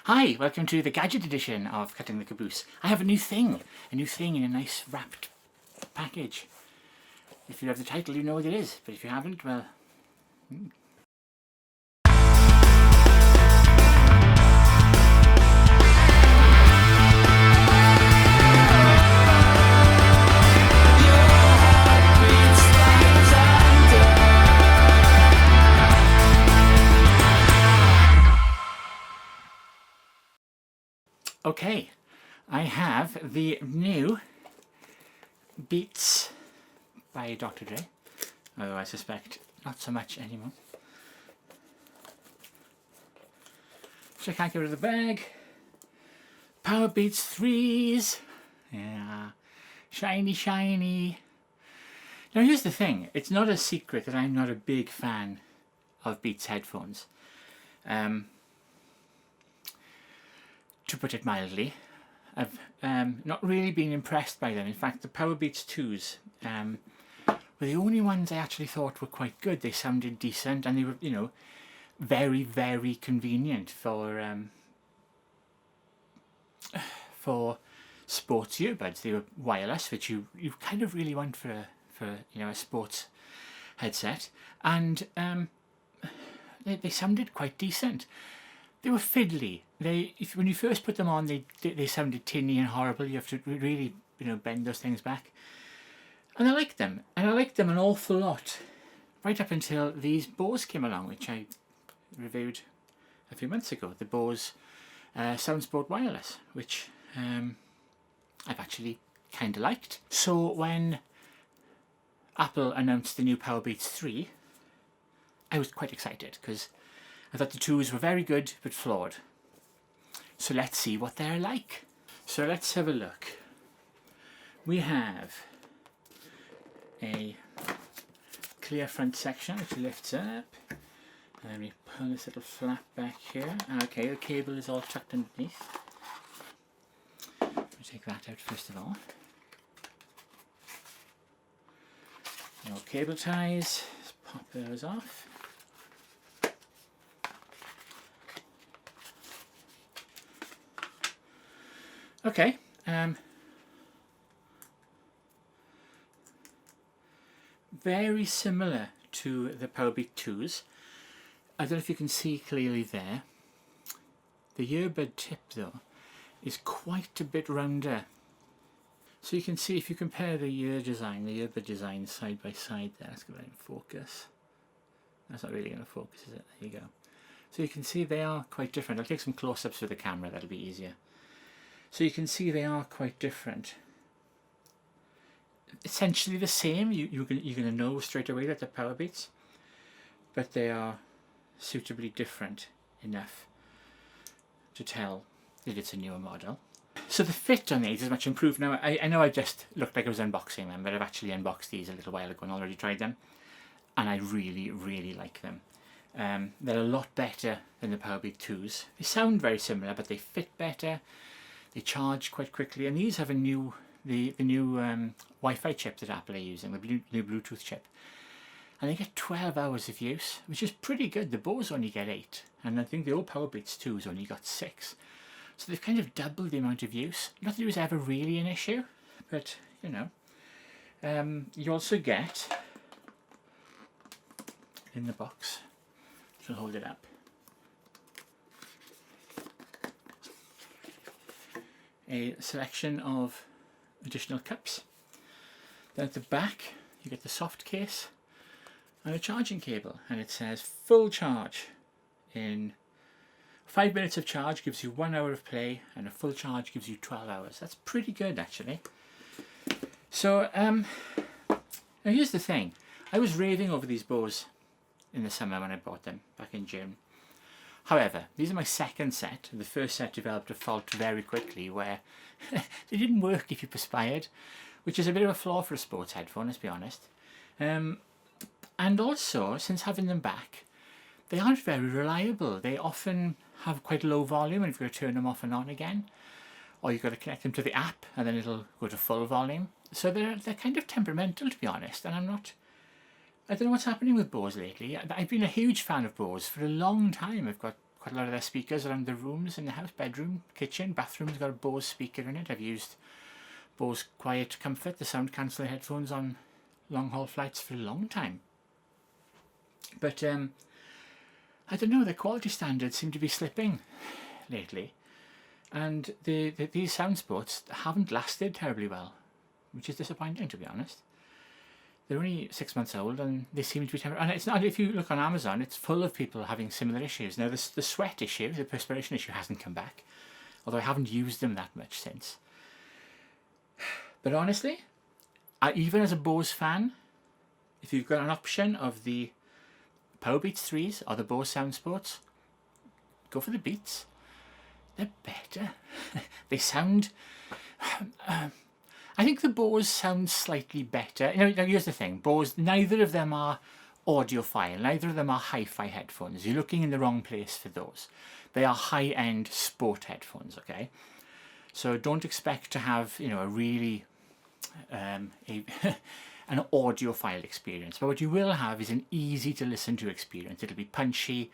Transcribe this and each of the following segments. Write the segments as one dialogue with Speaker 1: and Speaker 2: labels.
Speaker 1: Hi, welcome to the gadget edition of Cutting the Caboose. I have a new thing in a nice wrapped package. If you have the title, you know what it is, but if you haven't, well... Okay, I have the new Beats by Dr. Dre, although I suspect not so much anymore. So I can't get rid of the bag. Powerbeats3s, yeah, shiny shiny. Now here's the thing, it's not a secret that I'm not a big fan of Beats headphones. To put it mildly, I've not really been impressed by them. In fact, the Powerbeats2s were the only ones I actually thought were quite good. They sounded decent and they were, you know, very, very convenient for sports earbuds. They were wireless, which you kind of really want for you know, a sports headset, and they sounded quite decent. They were fiddly. When you first put them on, they sounded tinny and horrible. You have to really, you know, bend those things back. And I liked them, and I liked them an awful lot, right up until these Bose came along, which I reviewed a few months ago. The Bose Soundsport Wireless, which I've actually kind of liked. So when Apple announced the new Powerbeats 3, I was quite excited because I thought the 2s were very good but flawed. So let's see what they're like. So let's have a look. We have a clear front section which lifts up. And we pull this little flap back here. Okay, the cable is all tucked underneath. We'll take that out first of all. No cable ties. Let's pop those off. Okay, very similar to the Powerbeats 2s. I don't know if you can see clearly there. The earbud tip though is quite a bit rounder. So you can see if you compare the earbud design side by side there. Let's go ahead and focus. That's not really going to focus, is it? There you go. So you can see they are quite different. I'll take some close-ups with the camera, that'll be easier. So you can see they are quite different. Essentially the same, you're going to know straight away that they're Powerbeats, but they are suitably different enough to tell that it's a newer model. So the fit on these is much improved. Now I know I just looked like I was unboxing them, but I've actually unboxed these a little while ago and already tried them, and I really, really like them. They're a lot better than the Powerbeats 2s. They sound very similar, but they fit better. They charge quite quickly, and these have the new Wi-Fi chip that Apple are using, the new Bluetooth chip, and they get 12 hours of use, which is pretty good. The Bose only get 8, and I think the old Powerbeats 2s only got 6, so they've kind of doubled the amount of use. Not that it was ever really an issue, but you know. You also get in the box, so hold it up, a selection of additional cups. Then at the back you get the soft case and a charging cable, and it says full charge in 5 minutes of charge gives you 1 hour of play, and a full charge gives you 12 hours. That's pretty good actually. So now here's the thing, I was raving over these Bose in the summer when I bought them back in June. However, these are my second set. The first set developed a fault very quickly where they didn't work if you perspired, which is a bit of a flaw for a sports headphone, let's be honest. And also, since having them back, they aren't very reliable. They often have quite low volume, and you've got to turn them off and on again, or you've got to connect them to the app and then it'll go to full volume. So they're kind of temperamental, to be honest, and I don't know what's happening with Bose lately. I've been a huge fan of Bose for a long time. I've got quite a lot of their speakers around the rooms in the house, bedroom, kitchen, bathroom's got a Bose speaker in it. I've used Bose Quiet Comfort, the sound cancelling headphones on long haul flights for a long time. But I don't know, the quality standards seem to be slipping lately, and these Soundsports haven't lasted terribly well, which is disappointing, to be honest. They're only 6 months old and they seem to be temporary. And it's not, if you look on Amazon, it's full of people having similar issues. Now, the sweat issue, the perspiration issue hasn't come back, although I haven't used them that much since. But honestly, even as a Bose fan, if you've got an option of the Powerbeats3s or the Bose Soundsports, go for the Beats. They're better. They sound... I think the Bose sounds slightly better. Now, here's the thing. Bose, neither of them are audiophile. Neither of them are hi-fi headphones. You're looking in the wrong place for those. They are high-end sport headphones, okay? So don't expect to have, a really... an audiophile experience. But what you will have is an easy-to-listen to experience. It'll be punchy,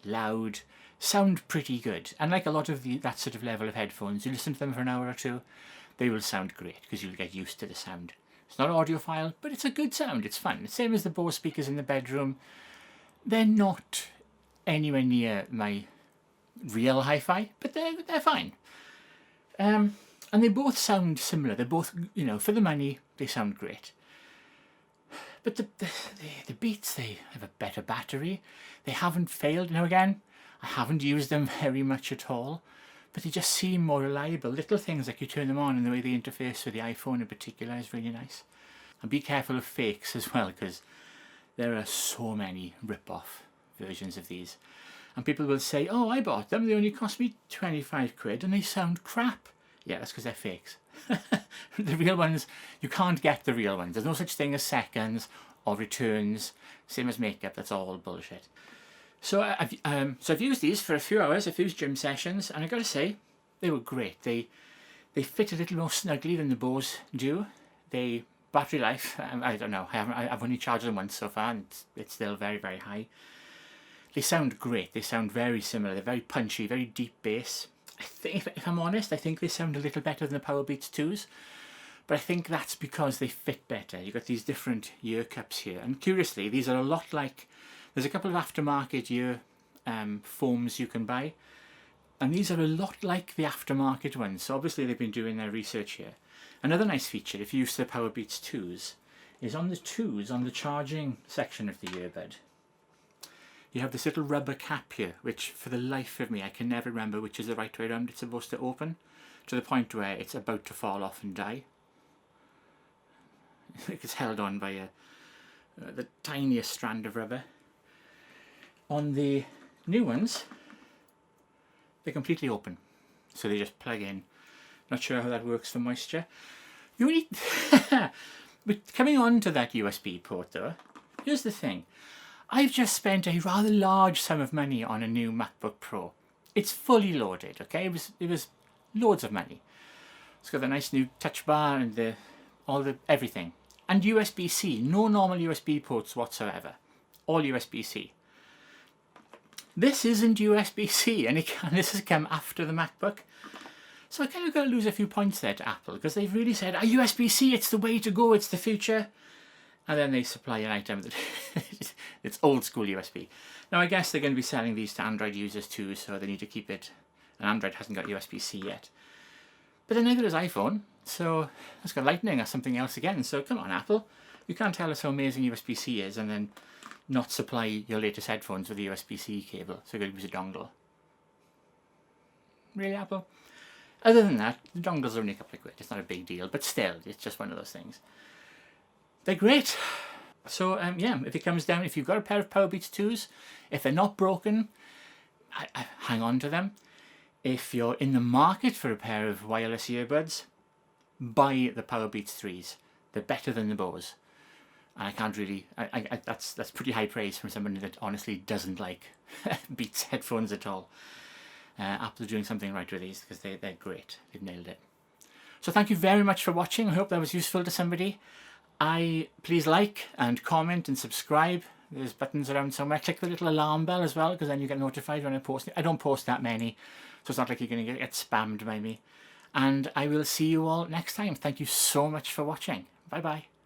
Speaker 1: loud, sound pretty good. And like a lot of that sort of level of headphones, you listen to them for an hour or two, they will sound great because you'll get used to the sound. It's not audiophile, but it's a good sound. It's fun. The same as the Bose speakers in the bedroom. They're not anywhere near my real hi-fi, but they're fine. And they both sound similar. They're both, for the money, they sound great. But the Beats, they have a better battery. They haven't failed. Now again, I haven't used them very much at all, but they just seem more reliable. Little things like you turn them on and the way they interface with the iPhone in particular is really nice. And be careful of fakes as well, because there are so many rip-off versions of these. And people will say, oh, I bought them, they only cost me 25 quid and they sound crap. Yeah, that's because they're fakes. The real ones, you can't get the real ones. There's no such thing as seconds or returns. Same as makeup, that's all bullshit. So I've used these for a few hours. I've used gym sessions, and I've got to say, they were great. They fit a little more snugly than the Bose do. They battery life, I don't know. I've only charged them once so far, and it's still very, very high. They sound great. They sound very similar. They're very punchy, very deep bass. I think, if I'm honest, I think they sound a little better than the Powerbeats2s, but I think that's because they fit better. You've got these different ear cups here, and curiously, these are a lot like. There's a couple of aftermarket ear foams you can buy, and these are a lot like the aftermarket ones, so obviously they've been doing their research here. Another nice feature, if you use the Powerbeats2s, is on the 2s, on the charging section of the earbud, you have this little rubber cap here, which for the life of me I can never remember which is the right way around. It's supposed to open to the point where it's about to fall off and die. It's held on by the tiniest strand of rubber. On the new ones, they're completely open, so they just plug in. Not sure how that works for moisture. You only but coming on to that USB port though, here's the thing. I've just spent a rather large sum of money on a new MacBook Pro. It's fully loaded, okay? It was loads of money. It's got a nice new touch bar and everything. And USB-C, no normal USB ports whatsoever. All USB-C. This isn't USB-C, and this has come after the MacBook. So I kind of got to lose a few points there to Apple, because they've really said, USB-C, it's the way to go, it's the future. And then they supply an item that it's old school USB. Now I guess they're going to be selling these to Android users too, so they need to keep it. And Android hasn't got USB-C yet. But then neither does iPhone, so it's got Lightning or something else again. So come on, Apple. You can't tell us how amazing USB-C is and then not supply your latest headphones with a USB-C cable, so you're going to use a dongle. Really, Apple? Other than that, the dongles are only a couple of quid. It's not a big deal, but still, it's just one of those things. They're great. So yeah, if it comes down, if you've got a pair of Powerbeats2s, if they're not broken, hang on to them. If you're in the market for a pair of wireless earbuds, buy the Powerbeats3s. They're better than the Bose. And I can't really, that's pretty high praise from somebody that honestly doesn't like Beats headphones at all. Apple's doing something right with these because they're great. They've nailed it. So thank you very much for watching. I hope that was useful to somebody. Please like and comment and subscribe. There's buttons around somewhere. Click the little alarm bell as well, because then you get notified when I post it. I don't post that many, so it's not like you're going to get spammed by me. And I will see you all next time. Thank you so much for watching. Bye bye.